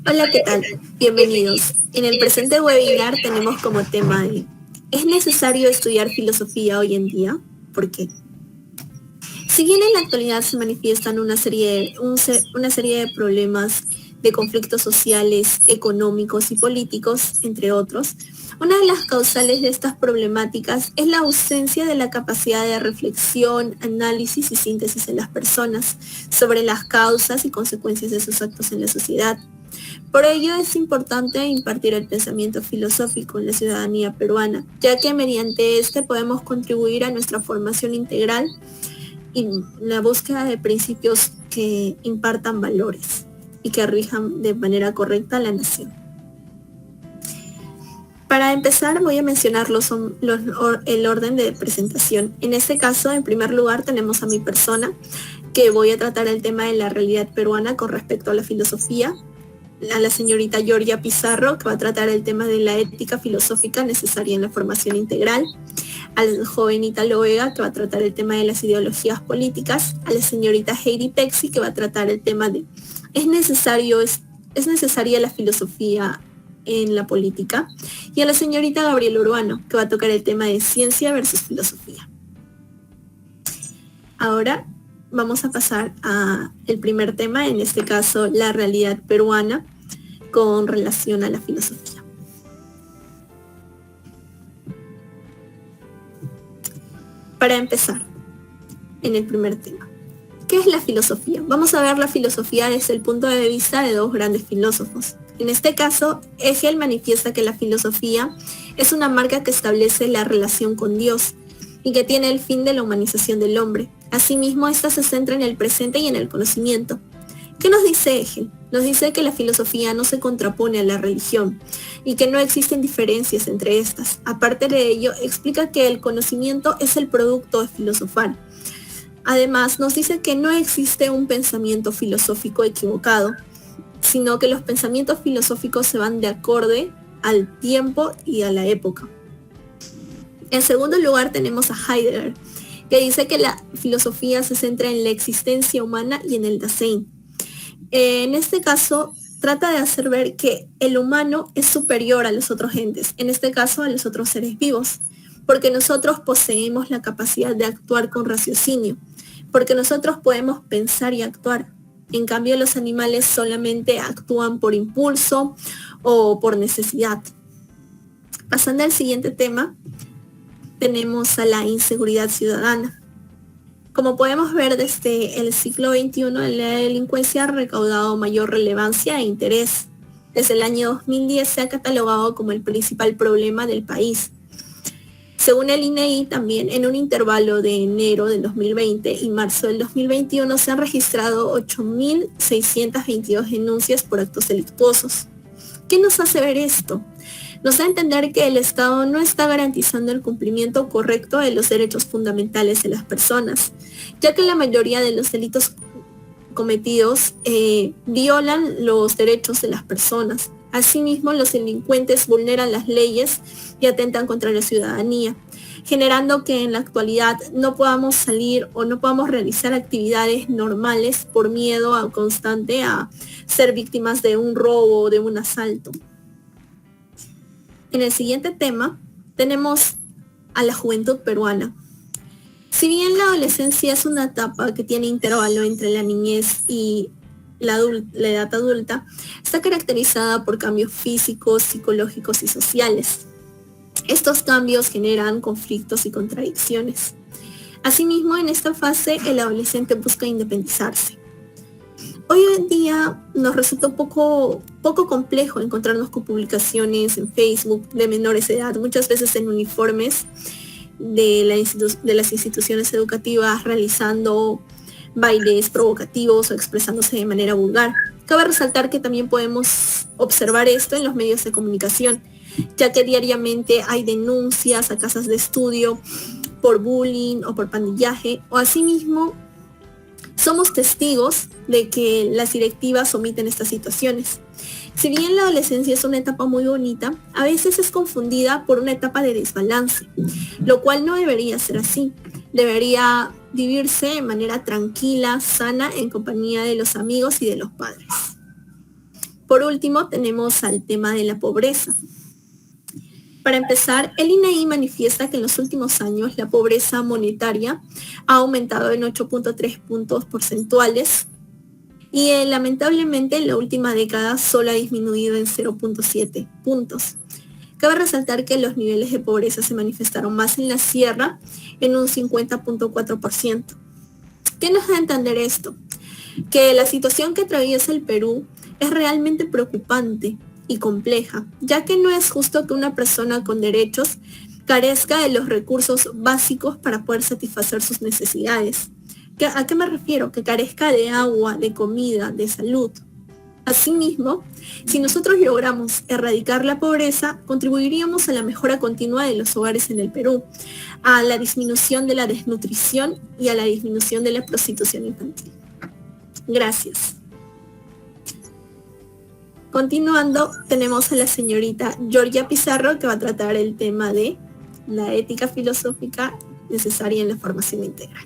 Hola, ¿qué tal? Bienvenidos. En el presente webinar tenemos como tema de ¿es necesario estudiar filosofía hoy en día? ¿Por qué? Si bien en la actualidad se manifiestan una serie de problemas de conflictos sociales, económicos y políticos, entre otros, una de las causales de estas problemáticas es la ausencia de la capacidad de reflexión, análisis y síntesis en las personas sobre las causas y consecuencias de sus actos en la sociedad. Por ello es importante impartir el pensamiento filosófico en la ciudadanía peruana, ya que mediante este podemos contribuir a nuestra formación integral y la búsqueda de principios que impartan valores y que rijan de manera correcta a la nación. Para empezar voy a mencionar el orden de presentación. En este caso, en primer lugar, tenemos a mi persona, que voy a tratar el tema de la realidad peruana con respecto a la filosofía. A la señorita Georgia Pizarro, que va a tratar el tema de la ética filosófica necesaria en la formación integral. A la joven Italo Vega, que va a tratar el tema de las ideologías políticas. A la señorita Heidi Pexi, que va a tratar el tema de ¿es necesaria la filosofía en la política? Y a la señorita Gabriela Urbano, que va a tocar el tema de ciencia versus filosofía. Ahora vamos a pasar a el primer tema, en este caso la realidad peruana con relación a la filosofía. Para empezar, en el primer tema, ¿qué es la filosofía? Vamos a ver la filosofía desde el punto de vista de dos grandes filósofos. En este caso, Hegel manifiesta que la filosofía es una marca que establece la relación con Dios y que tiene el fin de la humanización del hombre. Asimismo, esta se centra en el presente y en el conocimiento. ¿Qué nos dice Hegel? Nos dice que la filosofía no se contrapone a la religión y que no existen diferencias entre estas. Aparte de ello, explica que el conocimiento es el producto de filosofar. Además, nos dice que no existe un pensamiento filosófico equivocado, sino que los pensamientos filosóficos se van de acorde al tiempo y a la época. En segundo lugar tenemos a Heidegger, que dice que la filosofía se centra en la existencia humana y en el Dasein. En este caso, trata de hacer ver que el humano es superior a los otros entes, en este caso a los otros seres vivos, porque nosotros poseemos la capacidad de actuar con raciocinio, porque nosotros podemos pensar y actuar. En cambio, los animales solamente actúan por impulso o por necesidad. Pasando al siguiente tema, tenemos a la inseguridad ciudadana. Como podemos ver, desde el siglo XXI, la delincuencia ha recaudado mayor relevancia e interés. Desde el año 2010 se ha catalogado como el principal problema del país. Según el INEI, también en un intervalo de enero del 2020 y marzo del 2021 se han registrado 8.622 denuncias por actos delictuosos. ¿Qué nos hace ver esto? Nos da a entender que el Estado no está garantizando el cumplimiento correcto de los derechos fundamentales de las personas, ya que la mayoría de los delitos cometidos violan los derechos de las personas. Asimismo, los delincuentes vulneran las leyes y atentan contra la ciudadanía, generando que en la actualidad no podamos salir o no podamos realizar actividades normales por miedo constante a ser víctimas de un robo o de un asalto. En el siguiente tema tenemos a la juventud peruana. Si bien la adolescencia es una etapa que tiene intervalo entre la niñez y la edad adulta, está caracterizada por cambios físicos, psicológicos y sociales. Estos cambios generan conflictos y contradicciones. Asimismo, en esta fase el adolescente busca independizarse. Hoy en día nos resulta un poco complejo encontrarnos con publicaciones en Facebook de menores de edad, muchas veces en uniformes de las instituciones educativas realizando bailes provocativos o expresándose de manera vulgar. Cabe resaltar que también podemos observar esto en los medios de comunicación, ya que diariamente hay denuncias a casas de estudio por bullying o por pandillaje, o asimismo somos testigos de que las directivas omiten estas situaciones. Si bien la adolescencia es una etapa muy bonita, a veces es confundida por una etapa de desbalance, lo cual no debería ser así. Debería vivirse de manera tranquila, sana, en compañía de los amigos y de los padres. Por último, tenemos al tema de la pobreza. Para empezar, el INEGI manifiesta que en los últimos años la pobreza monetaria ha aumentado en 8.3 puntos porcentuales y lamentablemente en la última década solo ha disminuido en 0.7 puntos. Cabe resaltar que los niveles de pobreza se manifestaron más en la sierra, en un 50.4%. ¿Qué nos da a entender esto? Que la situación que atraviesa el Perú es realmente preocupante y compleja, ya que no es justo que una persona con derechos carezca de los recursos básicos para poder satisfacer sus necesidades. ¿A qué me refiero? Que carezca de agua, de comida, de salud. Asimismo, si nosotros logramos erradicar la pobreza, contribuiríamos a la mejora continua de los hogares en el Perú, a la disminución de la desnutrición y a la disminución de la prostitución infantil. Gracias. Continuando, tenemos a la señorita Georgia Pizarro, que va a tratar el tema de la ética filosófica necesaria en la formación integral.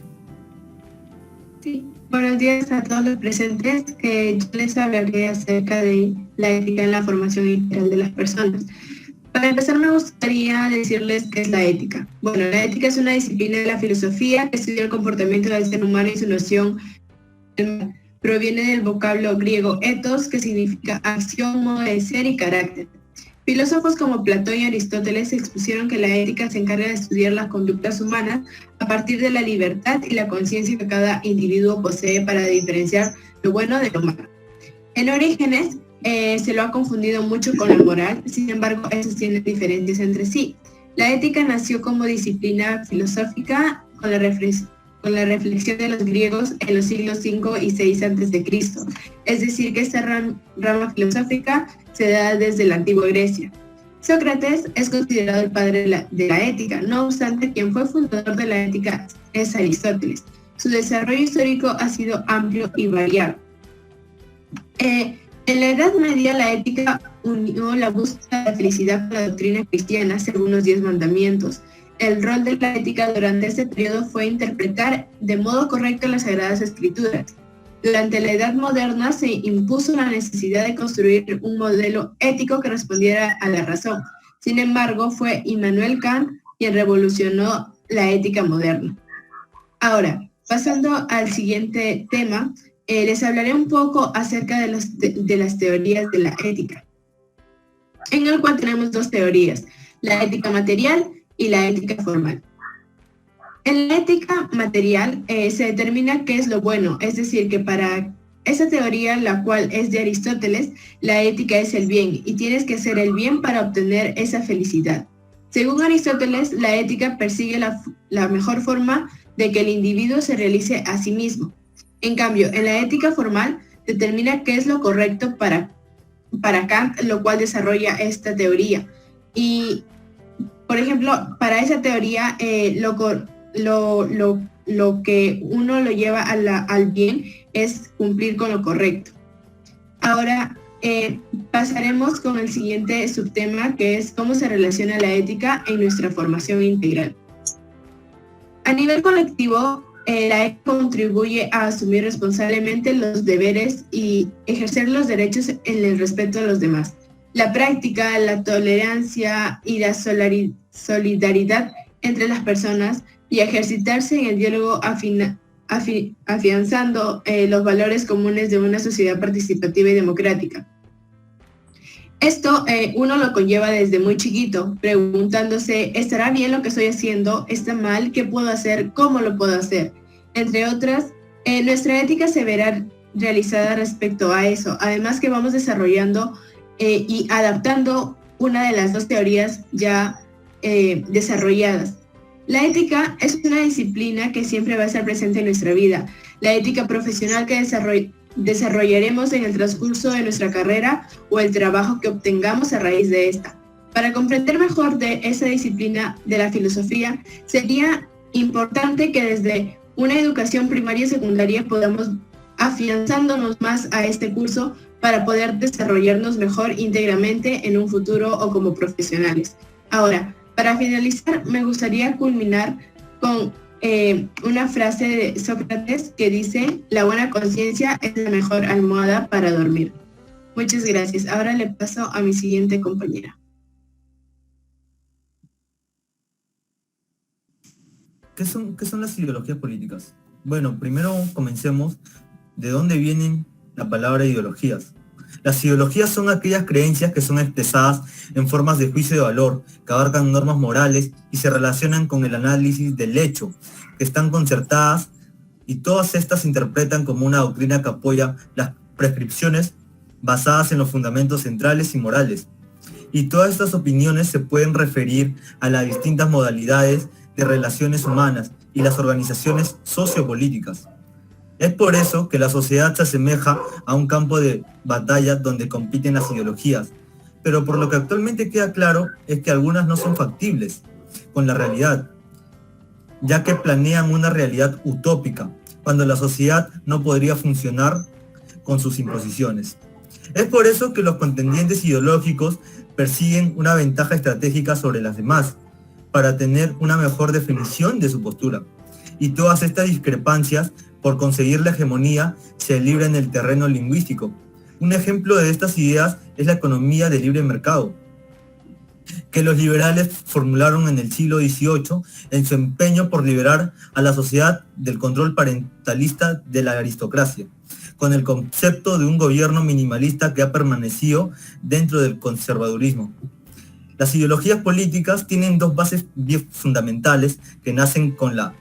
Sí, buenos días a todos los presentes. Yo les hablaré acerca de la ética en la formación integral de las personas. Para empezar, me gustaría decirles qué es la ética. Bueno, la ética es una disciplina de la filosofía que estudia el comportamiento del ser humano y su noción. Proviene del vocablo griego ethos, que significa acción, modo de ser y carácter. Filósofos como Platón y Aristóteles expusieron que la ética se encarga de estudiar las conductas humanas a partir de la libertad y la conciencia que cada individuo posee para diferenciar lo bueno de lo malo. En Orígenes se lo ha confundido mucho con la moral, sin embargo, estos tienen diferencias entre sí. La ética nació como disciplina filosófica con la reflexión de los griegos en los siglos V y VI a.C., es decir, que esta rama filosófica se da desde la antigua Grecia. Sócrates es considerado el padre de la ética, no obstante, quien fue fundador de la ética es Aristóteles. Su desarrollo histórico ha sido amplio y variado. En la Edad Media, la ética unió la búsqueda de la felicidad con la doctrina cristiana según los 10 mandamientos. El rol de la ética durante este periodo fue interpretar de modo correcto las Sagradas Escrituras. Durante la Edad Moderna se impuso la necesidad de construir un modelo ético que respondiera a la razón. Sin embargo, fue Immanuel Kant quien revolucionó la ética moderna. Ahora, pasando al siguiente tema, les hablaré un poco acerca de las teorías de la ética, en el cual tenemos dos teorías, la ética material y la ética formal. En la ética material se determina qué es lo bueno, es decir, que para esa teoría, la cual es de Aristóteles, la ética es el bien y tienes que hacer el bien para obtener esa felicidad. Según Aristóteles, la ética persigue la mejor forma de que el individuo se realice a sí mismo. En cambio, en la ética formal determina qué es lo correcto para Kant, lo cual desarrolla esta teoría. Y, por ejemplo, para esa teoría, lo que uno lo lleva al bien es cumplir con lo correcto. Ahora pasaremos con el siguiente subtema, que es cómo se relaciona la ética en nuestra formación integral. A nivel colectivo, la ética contribuye a asumir responsablemente los deberes y ejercer los derechos en el respeto a los demás. La práctica, la tolerancia y la solidaridad entre las personas y ejercitarse en el diálogo afianzando los valores comunes de una sociedad participativa y democrática. Esto uno lo conlleva desde muy chiquito, preguntándose, ¿estará bien lo que estoy haciendo? ¿Está mal? ¿Qué puedo hacer? ¿Cómo lo puedo hacer? Entre otras, nuestra ética se verá realizada respecto a eso, además que vamos desarrollando y adaptando una de las dos teorías ya desarrolladas. La ética es una disciplina que siempre va a estar presente en nuestra vida. La ética profesional que desarrollaremos en el transcurso de nuestra carrera o el trabajo que obtengamos a raíz de esta. Para comprender mejor de esa disciplina de la filosofía, sería importante que desde una educación primaria y secundaria podamos afianzándonos más a este curso para poder desarrollarnos mejor íntegramente en un futuro o como profesionales. Ahora, para finalizar, me gustaría culminar con una frase de Sócrates que dice: la buena conciencia es la mejor almohada para dormir. Muchas gracias. Ahora le paso a mi siguiente compañera. Qué son las ideologías políticas? Bueno, primero comencemos de dónde vienen la palabra ideologías. Las ideologías son aquellas creencias que son expresadas en formas de juicio de valor, que abarcan normas morales y se relacionan con el análisis del hecho, que están concertadas y todas estas se interpretan como una doctrina que apoya las prescripciones basadas en los fundamentos centrales y morales. Y todas estas opiniones se pueden referir a las distintas modalidades de relaciones humanas y las organizaciones sociopolíticas. Es por eso que la sociedad se asemeja a un campo de batalla donde compiten las ideologías, pero por lo que actualmente queda claro es que algunas no son factibles con la realidad, ya que planean una realidad utópica, cuando la sociedad no podría funcionar con sus imposiciones. Es por eso que los contendientes ideológicos persiguen una ventaja estratégica sobre las demás, para tener una mejor definición de su postura. Y todas estas discrepancias, por conseguir la hegemonía, se libran en el terreno lingüístico. Un ejemplo de estas ideas es la economía de libre mercado, que los liberales formularon en el siglo XVIII en su empeño por liberar a la sociedad del control parentalista de la aristocracia, con el concepto de un gobierno minimalista que ha permanecido dentro del conservadurismo. Las ideologías políticas tienen dos bases bien fundamentales que nacen con la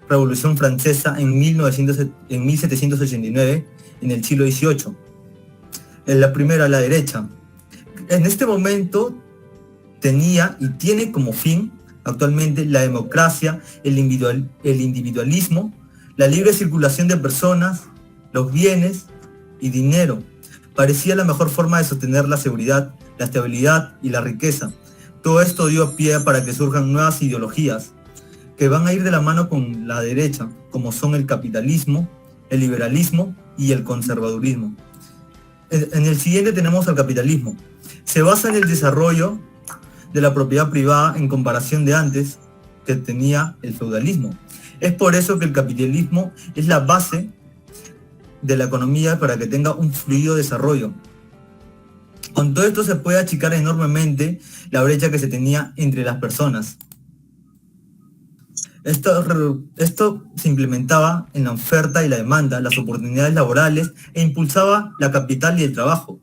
Revolución Francesa en 1789, en el siglo XVIII. La primera, la derecha. En este momento tenía y tiene como fin actualmente la democracia, el individualismo, la libre circulación de personas, los bienes y dinero. Parecía la mejor forma de sostener la seguridad, la estabilidad y la riqueza. Todo esto dio pie para que surjan nuevas ideologías que van a ir de la mano con la derecha, como son el capitalismo, el liberalismo y el conservadurismo. En el siguiente tenemos al capitalismo. Se basa en el desarrollo de la propiedad privada en comparación de antes que tenía el feudalismo. Es por eso que el capitalismo es la base de la economía para que tenga un fluido desarrollo. Con todo esto se puede achicar enormemente la brecha que se tenía entre las personas. Esto se implementaba en la oferta y la demanda, las oportunidades laborales e impulsaba la capital y el trabajo.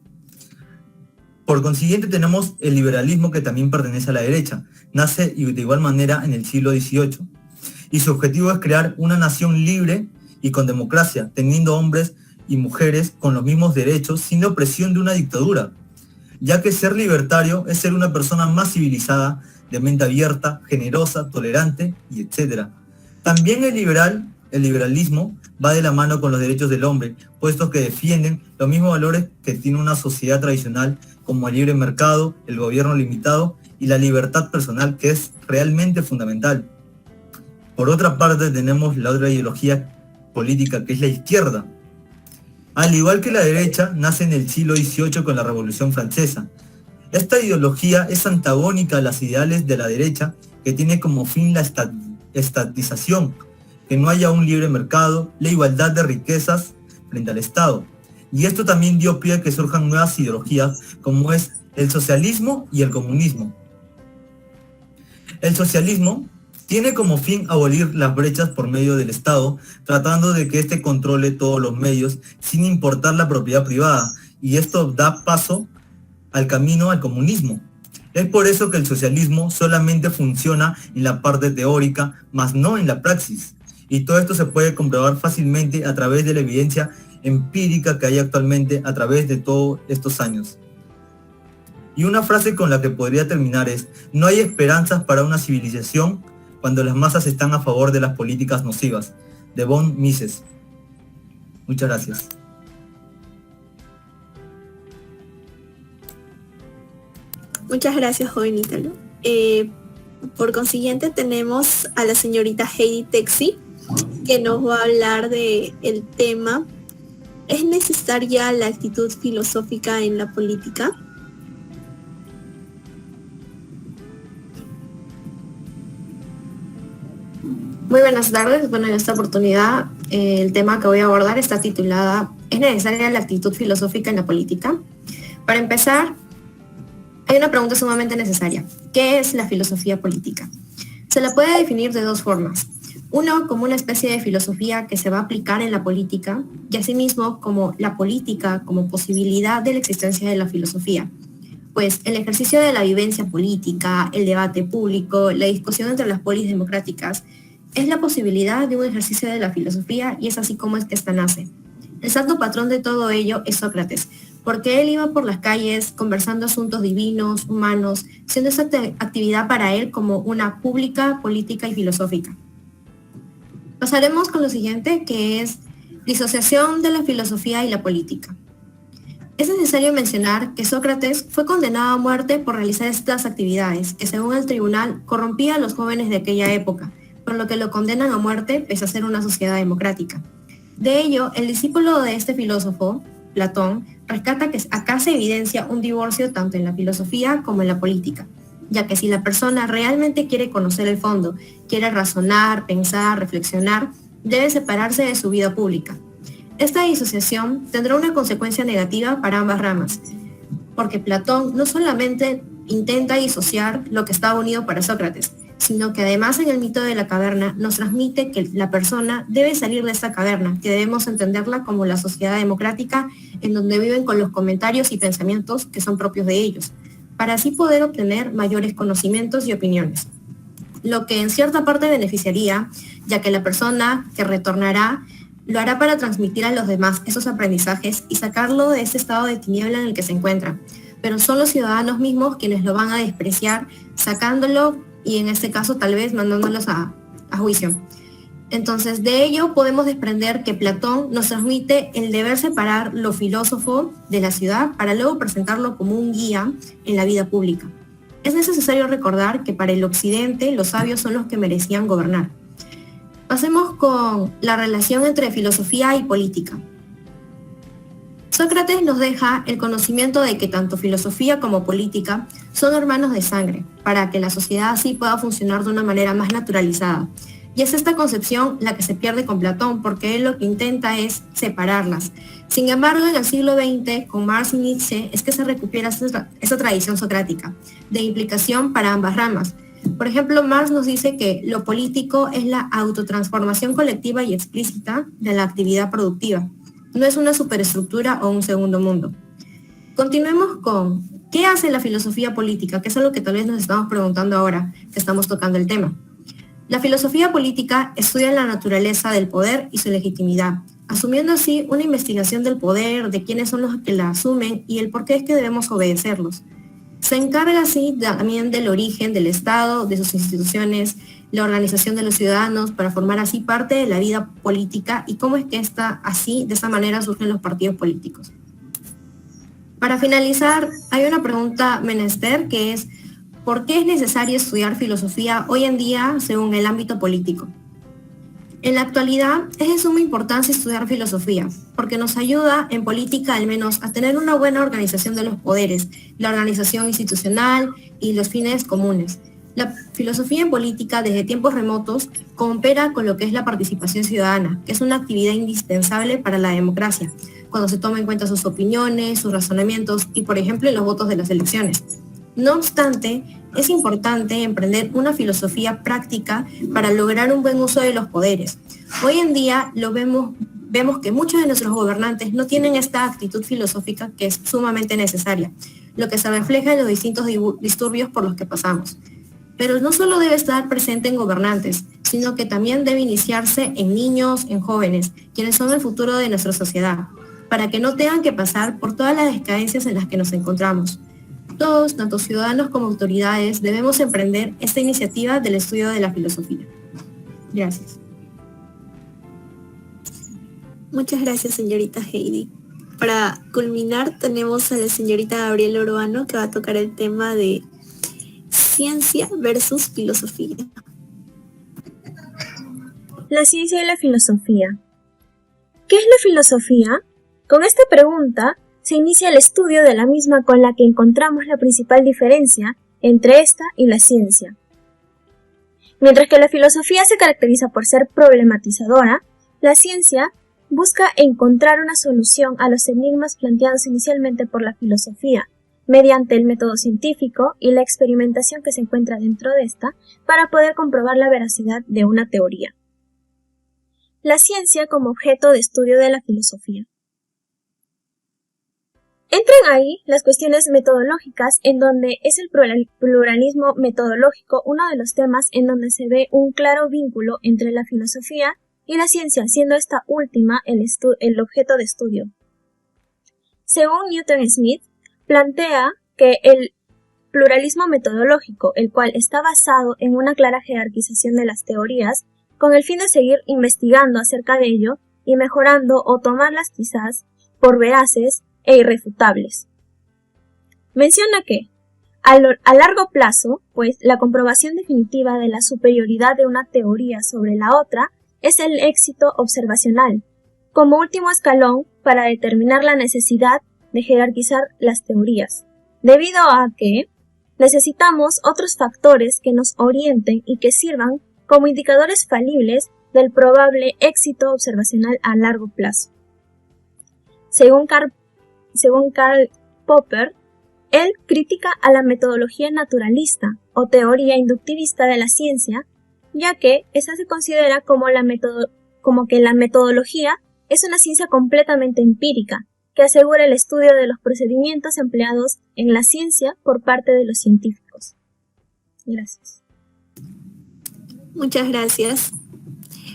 Por consiguiente tenemos el liberalismo, que también pertenece a la derecha. Nace de igual manera en el siglo XVIII. Y su objetivo es crear una nación libre y con democracia, teniendo hombres y mujeres con los mismos derechos sin opresión de una dictadura, ya que ser libertario es ser una persona más civilizada, de mente abierta, generosa, tolerante y etc. También el liberalismo va de la mano con los derechos del hombre, puestos que defienden los mismos valores que tiene una sociedad tradicional, como el libre mercado, el gobierno limitado y la libertad personal, que es realmente fundamental. Por otra parte tenemos la otra ideología política, que es la izquierda. Al igual que la derecha, nace en el siglo XVIII con la Revolución Francesa. Esta ideología es antagónica a las ideales de la derecha, que tiene como fin la estatización, que no haya un libre mercado, la igualdad de riquezas frente al Estado. Y esto también dio pie a que surjan nuevas ideologías, como es el socialismo y el comunismo. El socialismo tiene como fin abolir las brechas por medio del Estado, tratando de que éste controle todos los medios sin importar la propiedad privada, y esto da paso al camino al comunismo. Es por eso que el socialismo solamente funciona en la parte teórica, mas no en la praxis. Y todo esto se puede comprobar fácilmente a través de la evidencia empírica que hay actualmente a través de todos estos años. Y una frase con la que podría terminar es: no hay esperanzas para una civilización cuando las masas están a favor de las políticas nocivas. De von Mises. Muchas gracias. Muchas gracias, joven Ítalo. Por consiguiente tenemos a la señorita Heidi Texi, que nos va a hablar de el tema: ¿es necesaria la actitud filosófica en la política? Muy buenas tardes. Bueno, en esta oportunidad el tema que voy a abordar está titulada ¿es necesaria la actitud filosófica en la política? Para empezar, hay una pregunta sumamente necesaria. ¿Qué es la filosofía política? Se la puede definir de dos formas. Uno, como una especie de filosofía que se va a aplicar en la política, y asimismo como la política como posibilidad de la existencia de la filosofía. Pues el ejercicio de la vivencia política, el debate público, la discusión entre las polis democráticas, es la posibilidad de un ejercicio de la filosofía y es así como es que esta nace. El santo patrón de todo ello es Sócrates, porque él iba por las calles conversando asuntos divinos, humanos, siendo esa actividad para él como una pública, política y filosófica. Pasaremos con lo siguiente, que es disociación de la filosofía y la política. Es necesario mencionar que Sócrates fue condenado a muerte por realizar estas actividades, que según el tribunal corrompía a los jóvenes de aquella época, por lo que lo condenan a muerte pese a ser una sociedad democrática. De ello, el discípulo de este filósofo, Platón, rescata que acá se evidencia un divorcio tanto en la filosofía como en la política, ya que si la persona realmente quiere conocer el fondo, quiere razonar, pensar, reflexionar, debe separarse de su vida pública. Esta disociación tendrá una consecuencia negativa para ambas ramas, porque Platón no solamente intenta disociar lo que estaba unido para Sócrates, sino que además en el mito de la caverna nos transmite que la persona debe salir de esta caverna, que debemos entenderla como la sociedad democrática en donde viven con los comentarios y pensamientos que son propios de ellos, para así poder obtener mayores conocimientos y opiniones. Lo que en cierta parte beneficiaría, ya que la persona que retornará lo hará para transmitir a los demás esos aprendizajes y sacarlo de ese estado de tiniebla en el que se encuentra. Pero son los ciudadanos mismos quienes lo van a despreciar, sacándolo y en este caso tal vez mandándolos a juicio. Entonces, de ello podemos desprender que Platón nos transmite el deber separar lo filósofo de la ciudad para luego presentarlo como un guía en la vida pública. Es necesario recordar que para el occidente los sabios son los que merecían gobernar. Pasemos con la relación entre filosofía y política. Sócrates nos deja el conocimiento de que tanto filosofía como política son hermanos de sangre, para que la sociedad así pueda funcionar de una manera más naturalizada. Y es esta concepción la que se pierde con Platón, porque él lo que intenta es separarlas. Sin embargo, en el siglo XX, con Marx y Nietzsche, es que se recupera esa tradición socrática, de implicación para ambas ramas. Por ejemplo, Marx nos dice que lo político es la autotransformación colectiva y explícita de la actividad productiva. No es una superestructura o un segundo mundo. Continuemos con ¿qué hace la filosofía política? Que es algo que tal vez nos estamos preguntando ahora que estamos tocando el tema. La filosofía política estudia la naturaleza del poder y su legitimidad, asumiendo así una investigación del poder, de quiénes son los que la asumen y el por qué es que debemos obedecerlos. Se encarga así también del origen del Estado, de sus instituciones, la organización de los ciudadanos para formar así parte de la vida política y cómo es que de esa manera surgen los partidos políticos. Para finalizar, hay una pregunta menester que es ¿por qué es necesario estudiar filosofía hoy en día según el ámbito político? En la actualidad es de suma importancia estudiar filosofía, porque nos ayuda en política al menos a tener una buena organización de los poderes, la organización institucional y los fines comunes. La filosofía en política desde tiempos remotos coopera con lo que es la participación ciudadana, que es una actividad indispensable para la democracia, cuando se toma en cuenta sus opiniones, sus razonamientos y, por ejemplo, en los votos de las elecciones. No obstante, es importante emprender una filosofía práctica para lograr un buen uso de los poderes. Hoy en día vemos que muchos de nuestros gobernantes no tienen esta actitud filosófica que es sumamente necesaria, lo que se refleja en los distintos disturbios por los que pasamos. Pero no solo debe estar presente en gobernantes, sino que también debe iniciarse en niños, en jóvenes, quienes son el futuro de nuestra sociedad, para que no tengan que pasar por todas las decadencias en las que nos encontramos. Todos, tanto ciudadanos como autoridades, debemos emprender esta iniciativa del estudio de la filosofía. Gracias. Muchas gracias, señorita Heidi. Para culminar, tenemos a la señorita Gabriela Urbano, que va a tocar el tema de ciencia versus filosofía. La ciencia y la filosofía. ¿Qué es la filosofía? Con esta pregunta se inicia el estudio de la misma, con la que encontramos la principal diferencia entre esta y la ciencia. Mientras que la filosofía se caracteriza por ser problematizadora, la ciencia busca encontrar una solución a los enigmas planteados inicialmente por la filosofía, mediante el método científico y la experimentación que se encuentra dentro de esta, para poder comprobar la veracidad de una teoría. La ciencia como objeto de estudio de la filosofía. Entran ahí las cuestiones metodológicas, en donde es el pluralismo metodológico uno de los temas en donde se ve un claro vínculo entre la filosofía y la ciencia, siendo esta última el objeto de estudio. Según Newton Smith, plantea que el pluralismo metodológico, el cual está basado en una clara jerarquización de las teorías, con el fin de seguir investigando acerca de ello y mejorando o tomarlas quizás por veraces e irrefutables. Menciona que, a largo plazo, pues la comprobación definitiva de la superioridad de una teoría sobre la otra es el éxito observacional, como último escalón para determinar la necesidad de jerarquizar las teorías, debido a que necesitamos otros factores que nos orienten y que sirvan como indicadores falibles del probable éxito observacional a largo plazo. Según Karl Popper, él critica a la metodología naturalista o teoría inductivista de la ciencia, ya que esa se considera como que la metodología es una ciencia completamente empírica, que asegura el estudio de los procedimientos empleados en la ciencia por parte de los científicos. Gracias. Muchas gracias.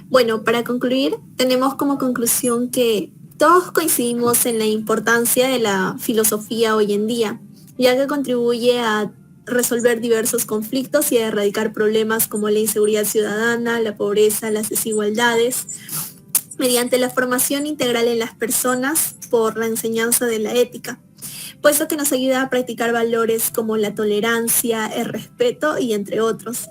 Bueno, para concluir, tenemos como conclusión que todos coincidimos en la importancia de la filosofía hoy en día, ya que contribuye a resolver diversos conflictos y a erradicar problemas como la inseguridad ciudadana, la pobreza, las desigualdades, mediante la formación integral en las personas por la enseñanza de la ética, puesto que nos ayuda a practicar valores como la tolerancia, el respeto y entre otros.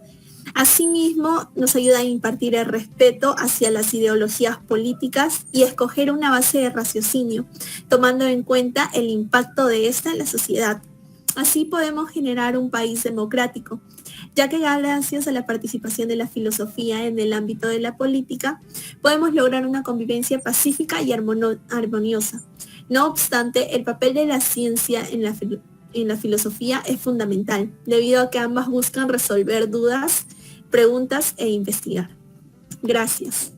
Asimismo, nos ayuda a impartir el respeto hacia las ideologías políticas y escoger una base de raciocinio, tomando en cuenta el impacto de esta en la sociedad. Así podemos generar un país democrático, ya que gracias a la participación de la filosofía en el ámbito de la política, podemos lograr una convivencia pacífica y armoniosa. No obstante, el papel de la ciencia en la filosofía es fundamental, debido a que ambas buscan resolver dudas, preguntas e investigar. Gracias.